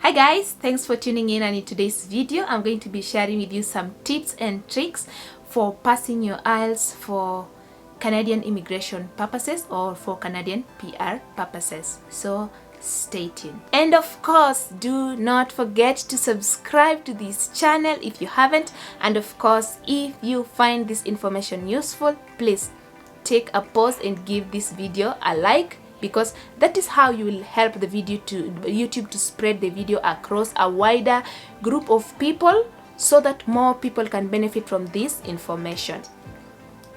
Hi guys, thanks for tuning in, and in today's video I'm going to be sharing with you some tips and tricks for passing your Ielts for Canadian immigration purposes or for Canadian PR purposes. So stay tuned. And of course, do not forget to subscribe to this channel if you haven't. And of course, if you find this information useful, please take a pause and give this video a like, because that is how you will help the video to YouTube to spread the video across a wider group of people so that more people can benefit from this information.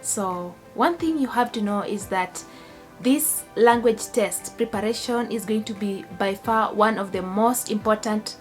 So one thing you have to know is that this language test preparation is going to be by far one of the most important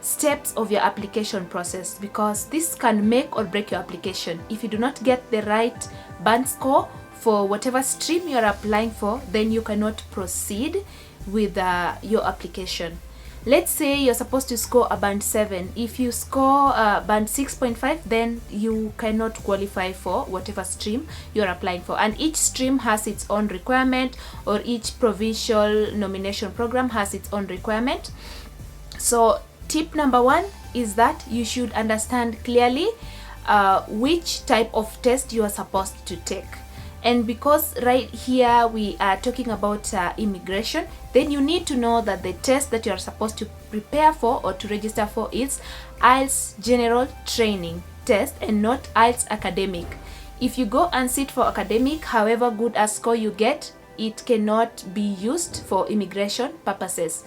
steps of your application process, because this can make or break your application. If you do not get the right band score for whatever stream you're applying for, then you cannot proceed with your application. Let's say you're supposed to score a band 7. If you score band 6.5, then you cannot qualify for whatever stream you're applying for. And each stream has its own requirement, or each provincial nomination program has its own requirement. So tip number one is that you should understand clearly which type of test you are supposed to take. And because right here we are talking about immigration, then you need to know that the test that you are supposed to prepare for or to register for is Ielts General Training Test and not Ielts Academic. If you go and sit for academic, however good a score you get, it cannot be used for immigration purposes.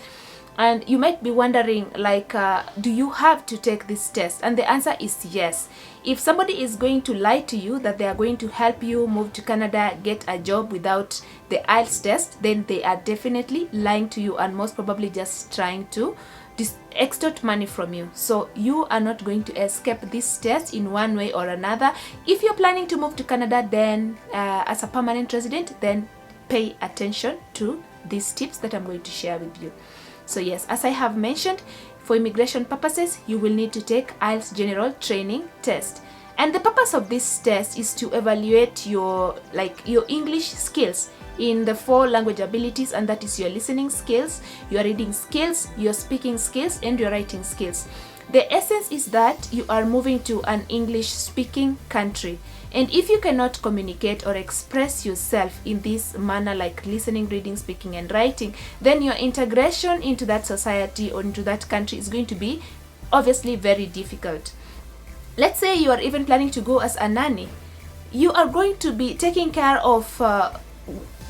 And you might be wondering, like, do you have to take this test? And the answer is yes. If somebody is going to lie to you that they are going to help you move to Canada, get a job without the Ielts test, then they are definitely lying to you and most probably just trying to extort money from you. So you are not going to escape this test in one way or another. If you're planning to move to Canada, then as a permanent resident, then pay attention to these tips that I'm going to share with you. So yes, as I have mentioned, for immigration purposes, you will need to take Ielts General Training Test. And the purpose of this test is to evaluate your English skills in the 4 language abilities, and that is your listening skills, your reading skills, your speaking skills, and your writing skills. The essence is that you are moving to an English speaking country. And if you cannot communicate or express yourself in this manner, like listening, reading, speaking, and writing, then your integration into that society or into that country is going to be obviously very difficult. Let's say you are even planning to go as a nanny. You are going to be taking care of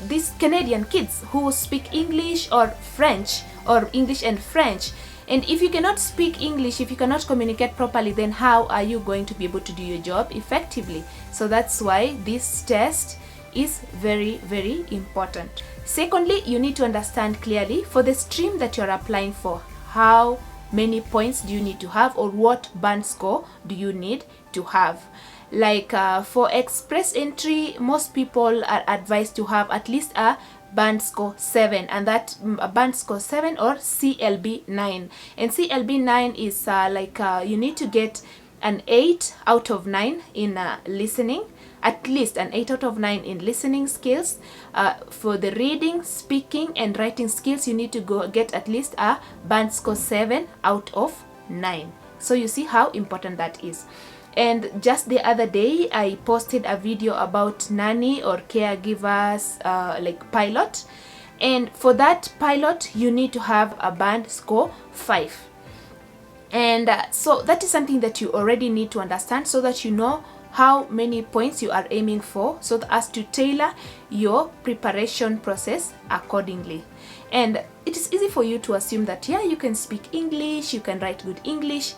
these Canadian kids who speak English or French, or English and French. And if you cannot speak English, if you cannot communicate properly, then how are you going to be able to do your job effectively? So that's why this test is very, very important. Secondly, you need to understand clearly for the stream that you're applying for, how many points do you need to have, or what band score do you need to have. Like for express entry, most people are advised to have at least a band score 7, and that band score 7 or CLB 9. And CLB 9 is you need to get an 8 out of 9 in listening, at least an 8 out of 9 in listening skills. For the reading, speaking, and writing skills, you need to get at least a band score 7 out of 9. So you see how important that is. And just the other day, I posted a video about nanny or caregivers, like pilot. And for that pilot, you need to have a band score 5. And so that is something that you already need to understand, so that you know how many points you are aiming for, so as to tailor your preparation process accordingly. And it is easy for you to assume that, yeah, you can speak English, you can write good English.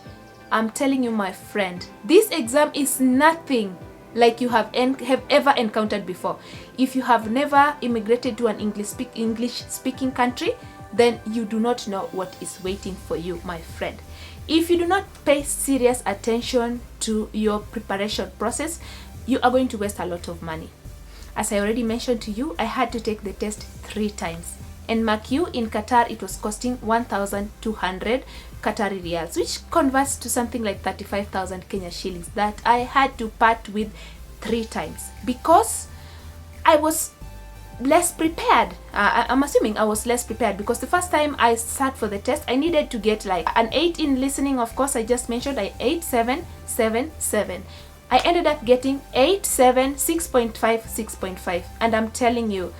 I'm telling you, my friend, this exam is nothing like you have ever encountered before. If you have never immigrated to an English speaking country, then you do not know what is waiting for you, my friend. If you do not pay serious attention to your preparation process, you are going to waste a lot of money. As I already mentioned to you, I had to take the test 3 times. And mark you, in Qatar, it was costing 1,200 Qatari riyals, which converts to something like 35,000 Kenya shillings, that I had to part with 3 times, because I was less prepared. I'm assuming I was less prepared because the first time I sat for the test, I needed to get like an 8 in listening. Of course, I just mentioned 8, 7, 7, 7. I ended up getting 8, 7, 6.5, 6.5. And I'm telling you,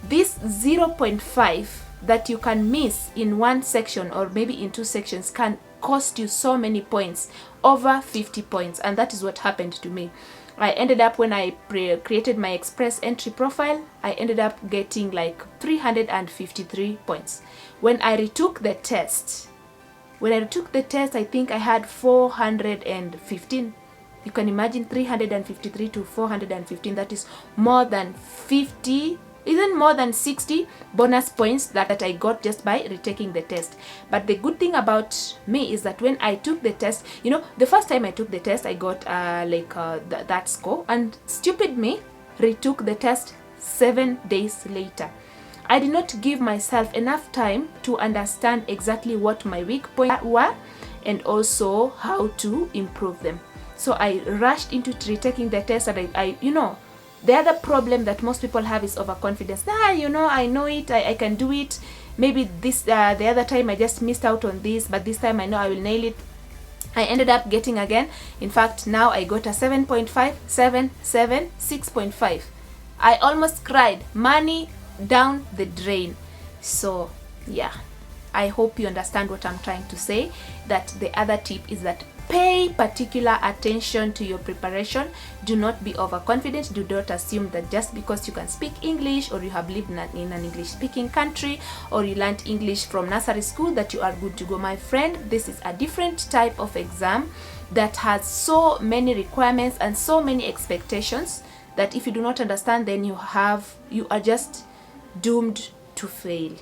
this 0.5 that you can miss in one section or maybe in 2 sections can cost you so many points, over 50 points. And that is what happened to me. I ended up, when I created my express entry profile, I ended up getting like 353 points. When I retook the test, I think I had 415. You can imagine 353 to 415. That is more than 50, even more than 60 bonus points that I got just by retaking the test. But the good thing about me is that when I took the test, you know, the first time I took the test, I got that score, and stupid me retook the test 7 days later. I did not give myself enough time to understand exactly what my weak points were and also how to improve them. So I rushed into retaking the test, and I you know, the other problem that most people have is overconfidence. You know, I know it, I can do it. Maybe this the other time I just missed out on this, but this time I know I will nail it. I ended up getting again. In fact, now I got a 7.5, 7, 7, 6.5. I almost cried. Money down the drain. So yeah, I hope you understand what I'm trying to say. That the other tip is that pay particular attention to your preparation. Do not be overconfident. Do not assume that just because you can speak English, or you have lived in an English speaking country, or you learned English from nursery school, that you are good to go. My friend, this is a different type of exam that has so many requirements and so many expectations that if you do not understand, then you are just doomed to fail.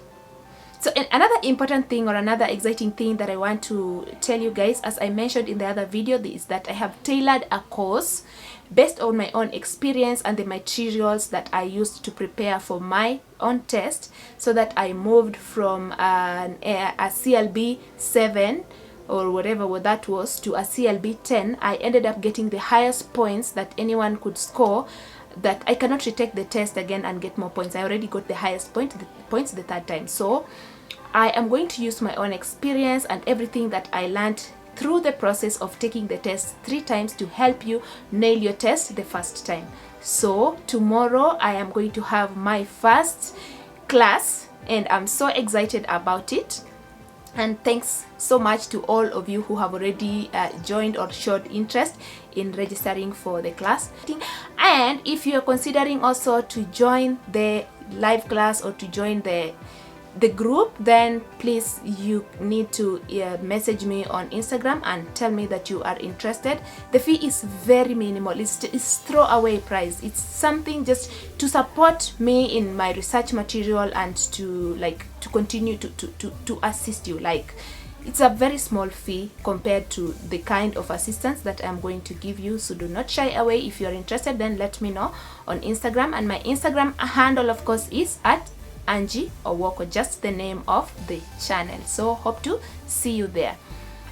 So another important thing, or another exciting thing that I want to tell you guys, as I mentioned in the other video, is that I have tailored a course based on my own experience and the materials that I used to prepare for my own test, so that I moved from a CLB 7 or whatever that was to a CLB 10. I ended up getting the highest points that anyone could score, that I cannot retake the test again and get more points. I already got the highest points the third time. So I am going to use my own experience and everything that I learned through the process of taking the test 3 times to help you nail your test the first time. So tomorrow I am going to have my first class, and I'm so excited about it. And thanks so much to all of you who have already joined or showed interest in registering for the class. And if you are considering also to join the live class or to join the group, then please, you need to message me on Instagram and tell me that you are interested. The fee is very minimal. It's throwaway price. It's something just to support me in my research material and to continue to assist you. Like, it's a very small fee compared to the kind of assistance that I'm going to give you. So do not shy away. If you're interested, then let me know on Instagram, and my Instagram handle, of course, is at Angie Owoko, just the name of the channel. So hope to see you there.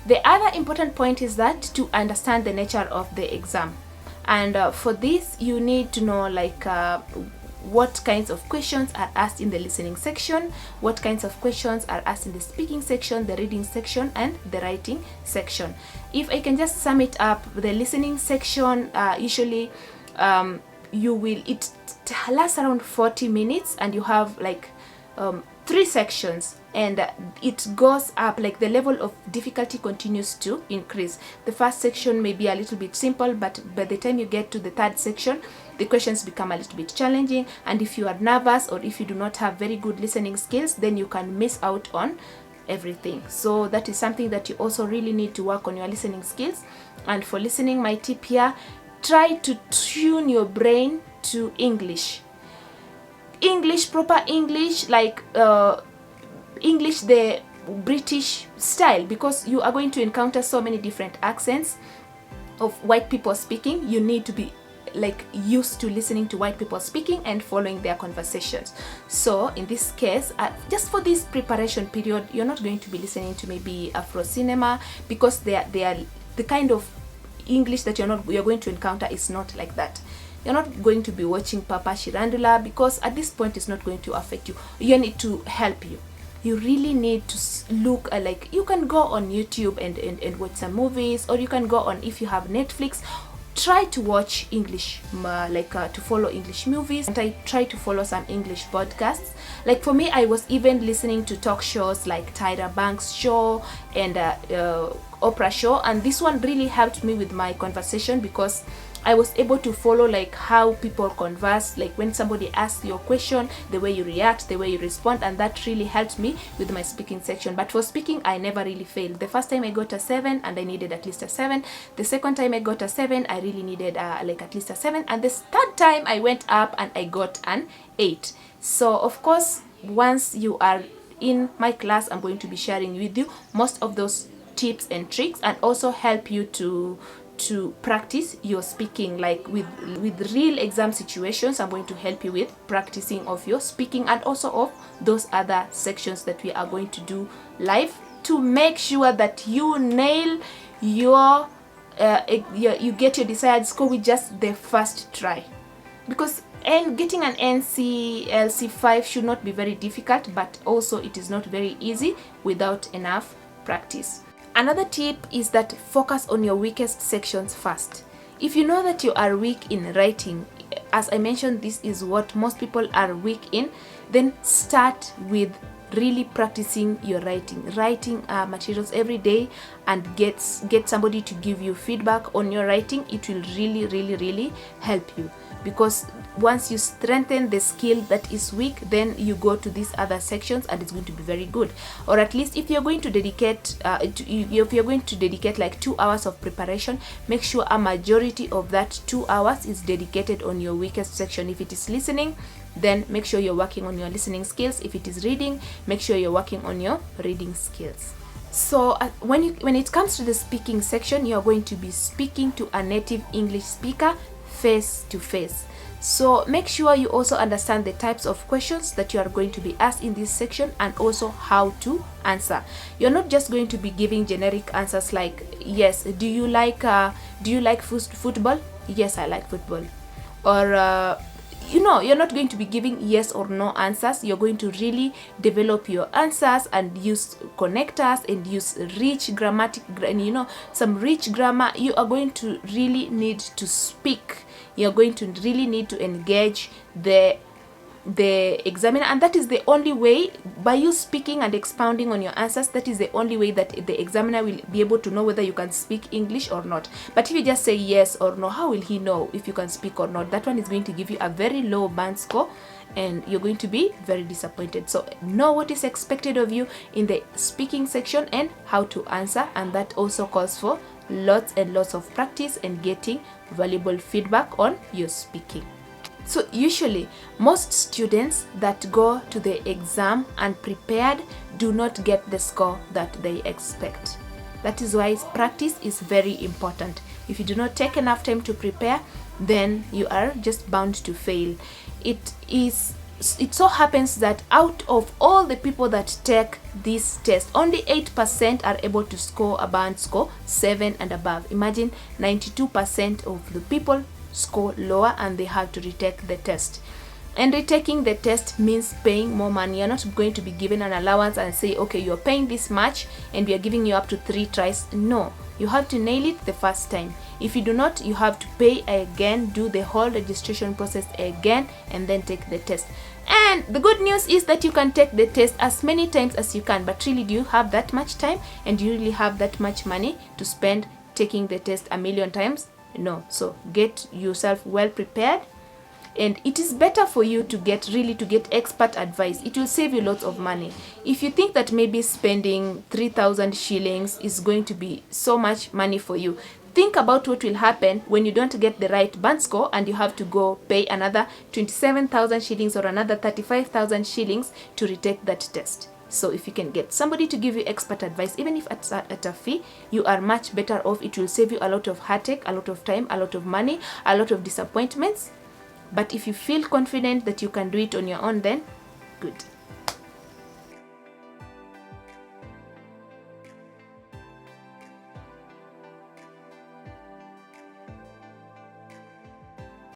The other important point is that to understand the nature of the exam, and for this you need to know what kinds of questions are asked in the listening section, what kinds of questions are asked in the speaking section, the reading section, and the writing section. If I can just sum it up, the listening section usually it lasts around 40 minutes, and you have 3 sections, and it goes up, the level of difficulty continues to increase. The first section may be a little bit simple, but by the time you get to the 3rd section, the questions become a little bit challenging, and if you are nervous or if you do not have very good listening skills, then you can miss out on everything. So that is something that you also really need to work on, your listening skills. And for listening, my tip here, try to tune your brain to English, proper English, English the British style, because you are going to encounter so many different accents of white people speaking. You need to be used to listening to white people speaking and following their conversations. So in this case, just for this preparation period, you're not going to be listening to maybe Afro cinema, because they are the kind of English that you're going to encounter is not like that. You're not going to be watching Papa Shirandula, because at this point it's not going to affect you. You need to help you. You really need to look like, you can go on YouTube and watch some movies, or you can go on, if you have Netflix, try to watch English, to follow English movies, and I try to follow some English podcasts. Like for me, I was even listening to talk shows like Tyra Banks' show and Oprah show, and this one really helped me with my conversation, because I was able to follow like how people converse, like when somebody asks you a question, the way you react, the way you respond, and that really helped me with my speaking section. But for speaking, I never really failed. The first time I got a 7 and I needed at least a 7. The second time I got a 7, I really needed like at least a 7, and the third time I went up and I got an 8. So of course, once you are in my class, I'm going to be sharing with you most of those tips and tricks, and also help you to practice your speaking, like with real exam situations. I'm going to help you with practicing of your speaking, and also of those other sections that we are going to do live, to make sure that you nail your you get your desired score with just the first try. Because getting an NCLC 5 should not be very difficult, but also it is not very easy without enough practice. Another tip is that focus on your weakest sections first. If you know that you are weak in writing, as I mentioned, this is what most people are weak in, then start with really practicing your writing materials every day, and get somebody to give you feedback on your writing. It will really help you, because once you strengthen the skill that is weak, then you go to these other sections and it's going to be very good. Or at least if you're going to dedicate like 2 hours of preparation, make sure a majority of that 2 hours is dedicated on your weakest section. If it is listening, then make sure you're working on your listening skills. If it is reading, make sure you're working on your reading skills. So when it comes to the speaking section, you're going to be speaking to a native English speaker face to face. So make sure you also understand the types of questions that you are going to be asked in this section, and also how to answer. You're not just going to be giving generic answers like, yes, do you like football? Yes, I like football. Or you're not going to be giving yes or no answers. You're going to really develop your answers and use connectors and use rich grammatic, some rich grammar. You are going to really need to speak. You're going to really need to engage the examiner, and that is the only way. By you speaking and expounding on your answers, that is the only way that the examiner will be able to know whether you can speak English or not. But if you just say yes or no, how will he know if you can speak or not? That one is going to give you a very low band score, and you're going to be very disappointed. So know what is expected of you in the speaking section and how to answer, and that also calls for lots and lots of practice and getting valuable feedback on your speaking. So usually most students that go to the exam unprepared do not get the score that they expect. That is why practice is very important. If you do not take enough time to prepare, then you are just bound to fail. It so happens that out of all the people that take this test, only 8% are able to score a band score 7 and above. Imagine 92% of the people score lower, and they have to retake the test. And retaking the test means paying more money. You're not going to be given an allowance and say, okay, you're paying this much and we are giving you up to 3 tries. No, you have to nail it the first time. If you do not, you have to pay again, do the whole registration process again, and then take the test. And the good news is that you can take the test as many times as you can. But really, do you have that much time, and do you really have that much money to spend taking the test a million times? No. So get yourself well prepared, and it is better for you to get expert advice. It will save you lots of money. If you think that maybe spending 3,000 shillings is going to be so much money for you, think about what will happen when you don't get the right band score and you have to go pay another 27,000 shillings or another 35,000 shillings to retake that test. So if you can get somebody to give you expert advice, even if at a fee, you are much better off. It will save you a lot of heartache, a lot of time, a lot of money, a lot of disappointments. But if you feel confident that you can do it on your own, then good.